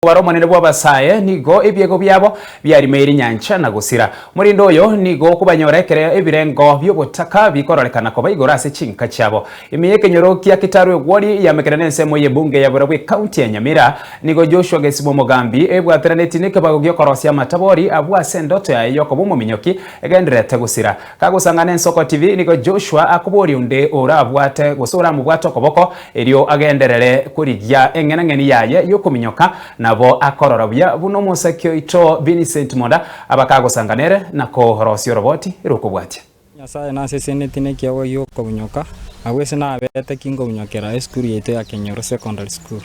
Baro manene bwa basaye nigo ebyego byabo byarimeiri nyancha na gusira murindo oyo nigo kubanyorekere ebirengo byobotaka bikororekana ko baigora ase chinka cyabo imiyeke nyorokia kitaru egwori yamekerane nsemo yebunge ya Burabwe county ya Nyamira nigo Joshua Gesibo Mogambi ebwateraneti nikabago gyokorosia matabori abwa sendoto ya yoko bomo minyoki egenderete gusira kagusangana ensoko TV nigo Joshua akubori unde ora abwate gusura mu bwato koboko elio agenderere kurigya engenangeni yaye yoko minyoka nabo akororabya buno musakyo ito Vincent Monda abakagosanganere nako horosio roboti irukubwatya Nyasaye naseseneti nekiago yoko bunyoka abwese nabete kingo bunyokera eskuru yeto ya Kenyoro Secondary School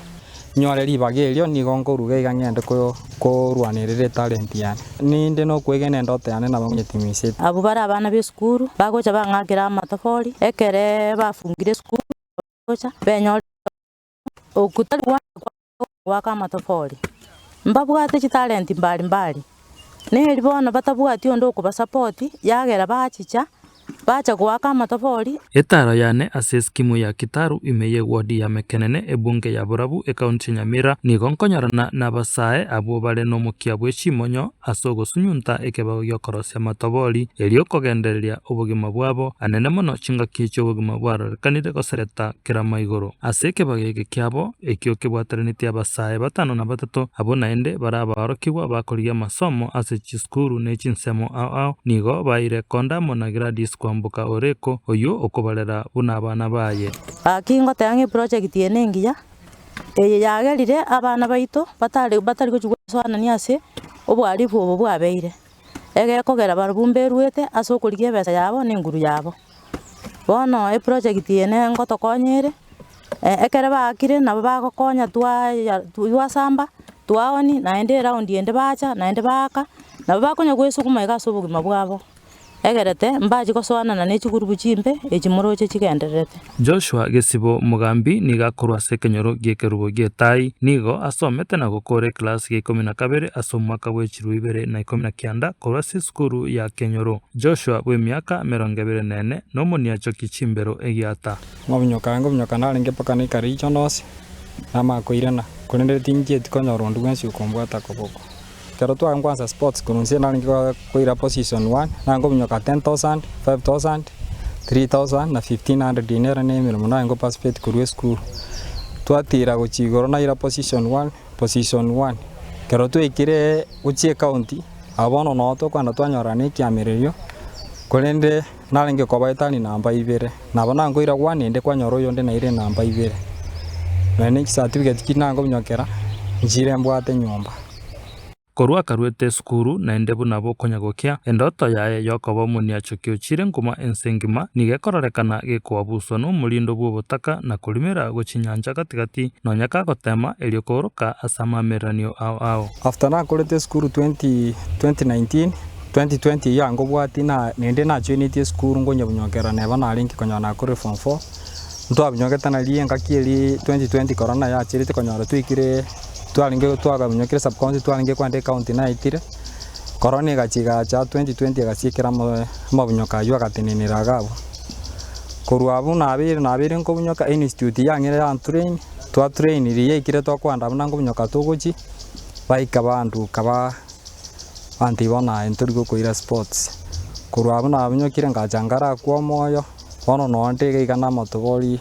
nyore libagelio nigongo ruga igangende ko rwanirire talent yani ninde no kwegene ndoto yani na bamyetimise abo bara abana be skuru bagocha bangagira amatafori ekere bafungire skuru gocha benyore okutali waka amatafori mbabwate chitalent mbali neri bona batabwati ondo ko support yagera bachicha bacha gwaka amatafori etara yane aseskimu ya kitaru imeye wodi ya mekenene ebunge ya Burabu ekaunti Nyamira nigonkonyorana na basae abo bare no mukia bweshimonyo asogo sunyunta ekeba yokorosia matabori elio kogenderia obugima bwabo anene mono chinga kicho obugima bwaro kanide gosereta kirama igoro aseke bagege kyabo ekyo kibwaternity abasae batano na batatu abo naende barabarokiwa bakoriya masomo ase chiskuru ne chinsemo ao nigo baire konda mona gradis kwambuka oreko oyo okobalera buna abana baye akingo tangi project yenengiya yagerire abana baito batari kuchugwana niase obwari bwo bwabeire ege kogera barubumbe ruete asokuriye besa yabo nenguru yabo bono project yene ngotokonyere ekere bakire nabo bagokonya twa samba twaoni naende round yende bacha naende baka nabo bakonya gwesukuma igaso bugima bwabo egerete mbaji koswana na nechikuru buchimbe echimoroche chigenderete Joshua Gesibo Mogambi niga kurwa sekenyoro gyekerubo gyetai nigo asomete na gukore class ge 12 asomwaka w'echiruibere na 19 kurwa skuru ya Kenyoro Joshua we miaka 24 no muniacho kichimbero egiata ngomnyoka nalinge paka ni karicho nose ama koirana kunende tinje tikonyoro ndugwensi ukombwata koboko Kero tu angwanza sports kununsia nalingi koira position 1 nango mnyoka 10,000 5,000 3,000 na 1,500 dinero neme muna ngo participate kurwe school twatira gochigoro na ira position 1 kero tu ikire uchi county abono no to kwanda twanyorane kiamererio kolende nalingi kobaitani namba 2 nabona ngo ira 1 ende kwanyoro yonde na ire namba 2 nane certificate kinango mnyokera njire mbwate nyomba Korwa karwete skuru na endebu nabo konyagokia endoto yae yokobo muniacho kiochire nguma ensengima nigekororekana gekwabuso no mulindo bwobotaka na kulimera gochinyanja gatigati nonyaka gotema eliokoroka asama meranio ao after na korete skuru 2019 2020 yango bwati na nende na joinite skuru ngonya bunyokera neba na link konyana kore form 4 ndo abunyoketa na lienga kieli 2020 corona ya chirite konyara tuikire twalinge twaga munyokire sub county twalinge kwande county na itire corona gachiga cha 2020 gasiekera mabunyoka yo gatinenera gabo kurwabu nabire ngo bunyoka institute yangere ya train iriye ikire to kwanda bunango bunyoka tuguchi baika bandu kaba antibona enturgo koira sports kurwabu nabunyokire ngachangara kwa moyo bono no ndege igana matobori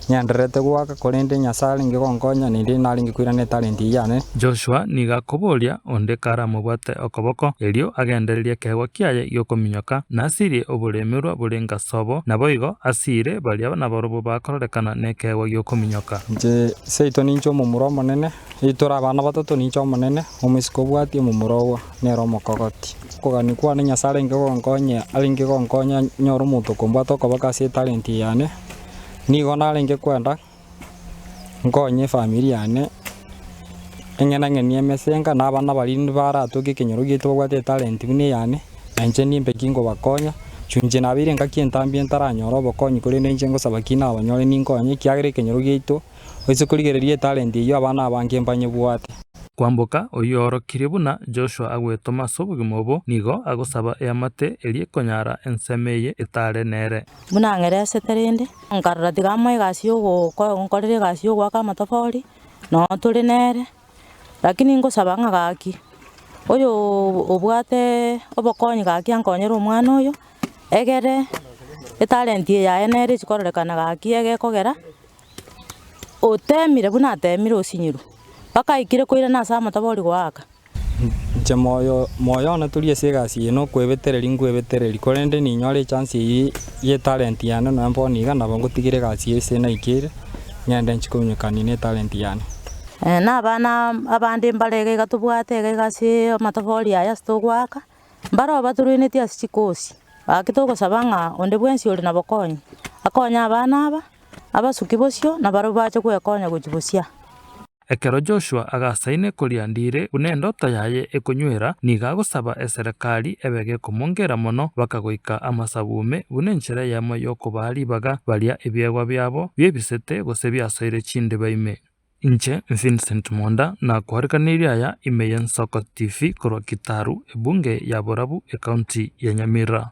nyanderete gwaka kolende nyasali ngigongonya nindi nalingi kwirane talent yane Joshua niga kuboria onde kara mubate okoboko elio agendereria kegwa kiaye yokominyoka nasiri obulemerwa bulenga sobo naboigo asire balia na barobo bakororekana nekegwa yokominyoka je seito nincho mumuro monene itora abana batatu nincho monene omisiko bwati mumurowa nero mokogoti kogani kwa nyasali ngigongonya alingi gongonya nyoro muto kombwato kobaka se talent yane nigo nalinge kwenda ngonye familia yane engena mesenga nabana balindi baratuke Kenyoro gitu gwate talent bine yane nanje nimbe kingo bakonya chunje nabire ngakientambie ntaranyoro bokonyi kuri nje ngo sabakina abanyore ningonye kyagire Kenyoro gitu oise kurigererie talent iyo abana abange mbanye bwate kwamboka oyoro kiribuna Joshua agwetoma sobugimobo nigo agosaba yamate elie konyara ensemeye etare nere munangerese terende nkarra tigamwe gasyo go nkorere gasyo gwaka matafori no turi nere lakini ngosaba ng'a gaki oyo obwate obokonyi gaki ankonyera omwana oyo egere etalenti yaye nere chikororekana gaki egekogera otemire buna atemire osinyiru mpaka ikire koire nase amatabori goaka nche moyo na turi ase egasi eno nkwebetereri korende ninyore chance iyi ye talent yane na mboni iga nabo ngotigire egasi ase naikire ng'ende nchikominyekani na talent yane na abana abande mbarege gatubwate egasi amatabori aya stogwaka mbaro baturuineti ase chikosi akitogosaba ng'a onde bwensi ori na bokonyi akonya abana aba abasuki bosio na baro bache kwekonya gochibosia. Ekero Joshua agasaine koriandire buna endota yaye ekonywera niga gosaba eserikali ebege kumongera mono bakagoika amasabume buna enchera yamo yokobaribaga baria ebiegwa byabo byebisete gose biasoire chinde baime. Inche Vincent Monda na kwarikaniria ya Imeyen Soko TV korwa Kitaru ebunge ya Borabu ekaunti ya Nyamira.